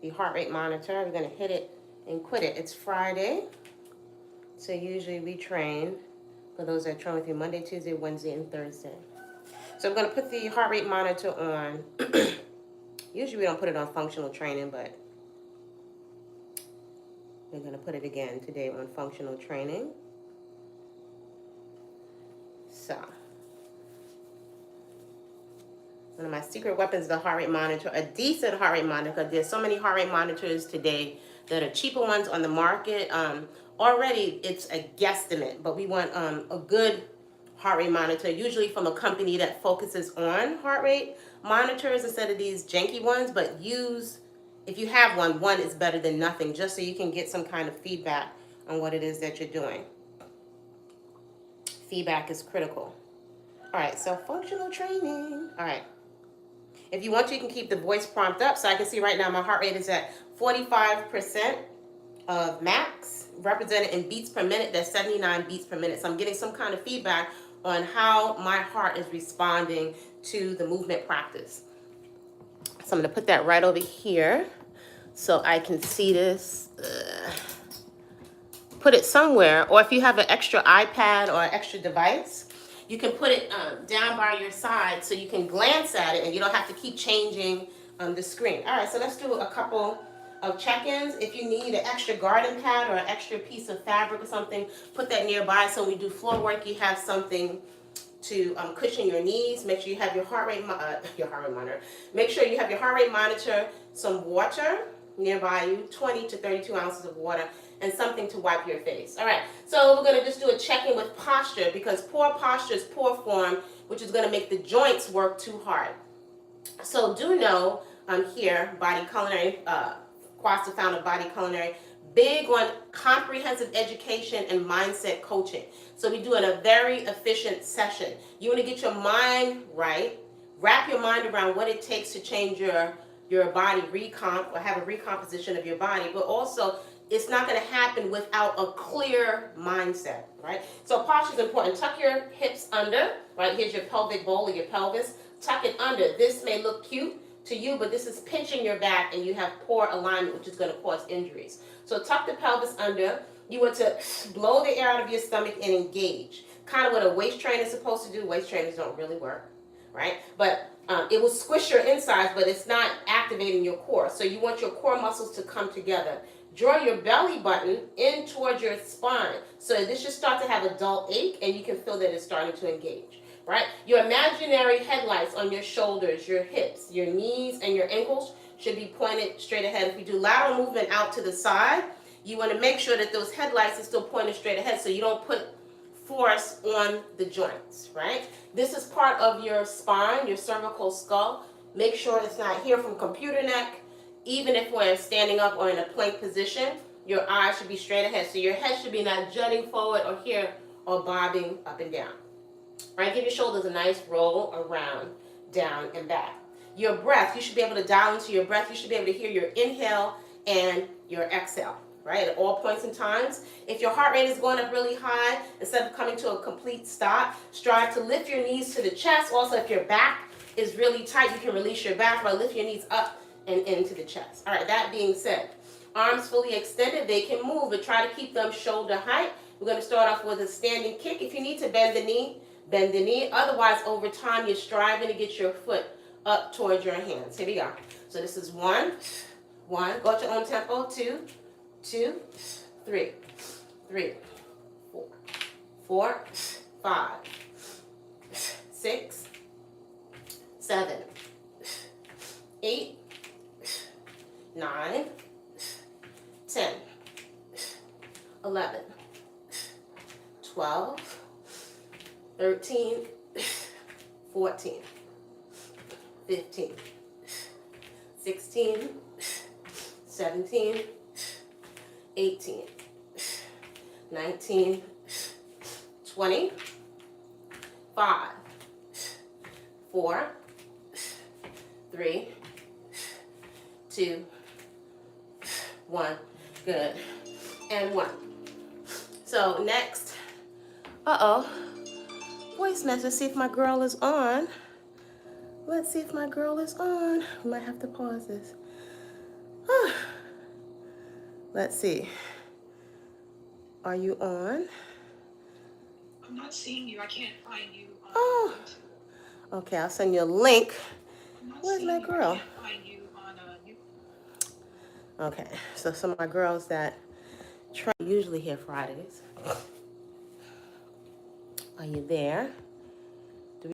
the heart rate monitor. We're going to hit it and quit it. It's Friday, so usually we train, for those that train with you, Monday, Tuesday, Wednesday, and Thursday. So I'm going to put the heart rate monitor on. Usually we don't put it on functional training, but we're going to put it again today on functional training. So, one of my secret weapons is the heart rate monitor, a decent heart rate monitor. There's so many heart rate monitors today that are cheaper ones on the market. Already it's a guesstimate, but we want a good heart rate monitor, usually from a company that focuses on heart rate monitors instead of these janky ones. But if you have one is better than nothing, just so you can get some kind of feedback on what it is that you're doing. Feedback is critical. All right, so functional training. All right. If you want to, you can keep the voice prompt up. So I can see right now my heart rate is at 45% of max, represented in beats per minute. That's 79 beats per minute. So I'm getting some kind of feedback on how my heart is responding to the movement practice. So I'm going to put that right over here so I can see this. Put it somewhere, or if you have an extra iPad or an extra device, you can put it down by your side so you can glance at it and you don't have to keep changing the screen. All right, so let's do a couple of check-ins. If you need an extra garden pad or an extra piece of fabric or something, put that nearby so when we do floor work, you have something to cushion your knees. Make sure you have your heart rate monitor. Make sure you have your heart rate monitor, some water nearby you, 20 to 32 ounces of water, and something to wipe your face. All right, so we're going to just do a check-in with posture, because poor posture is poor form, which is going to make the joints work too hard. So do know here, Body-Culinary, Kwasapeacefull founder of Body-Culinary, big on comprehensive education and mindset coaching. So we do it in a very efficient session. You want to get your mind right, wrap your mind around what it takes to change your body or have a recomposition of your body, but also it's not going to happen without a clear mindset, right? So posture is important. Tuck your hips under, right? Here's your pelvic bowl or your pelvis. Tuck it under. This may look cute to you, but this is pinching your back and you have poor alignment, which is going to cause injuries. So tuck the pelvis under. You want to blow the air out of your stomach and engage. Kind of what a waist trainer is supposed to do. Waist trainers don't really work, right? But it will squish your insides, but it's not activating your core. So you want your core muscles to come together. Draw your belly button in towards your spine. So this should start to have a dull ache, and you can feel that it's starting to engage, right? Your imaginary headlights on your shoulders, your hips, your knees, and your ankles should be pointed straight ahead. If we do lateral movement out to the side, you want to make sure that those headlights are still pointed straight ahead so you don't put force on the joints, right? This is part of your spine, your cervical skull. Make sure it's not here from computer neck. Even if we're standing up or in a plank position, your eyes should be straight ahead. So your head should be not jutting forward or here or bobbing up and down. All right, give your shoulders a nice roll around, down and back. Your breath, you should be able to dial into your breath. You should be able to hear your inhale and your exhale, right, at all points in times. If your heart rate is going up really high, instead of coming to a complete stop, strive to lift your knees to the chest. Also, if your back is really tight, you can release your back by lift your knees up and into the chest. All right, that being said, arms fully extended, they can move, but try to keep them shoulder height. We're going to start off with a standing kick. If you need to bend the knee, bend the knee. Otherwise, over time, you're striving to get your foot up towards your hands. Here we go. So this is one. Go at your own tempo. Two, 3, 4, 5, 6, 7, 8, 9, 10, 11, 12, 13, 14, 15, 16, 17, 18, 19, 20, 5, 4, 3, 2, 1. Good. And 1. So next, voice message. See if my girl is on. Let's see if my girl is on. I might have to pause this. Let's see. Are you on? I'm not seeing you. I can't find you on Oh. YouTube. Okay, I'll send you a link. I'm not Where's seeing my you. girl? I can't find you on YouTube. Okay, so some of my girls that usually here Fridays. Are you there?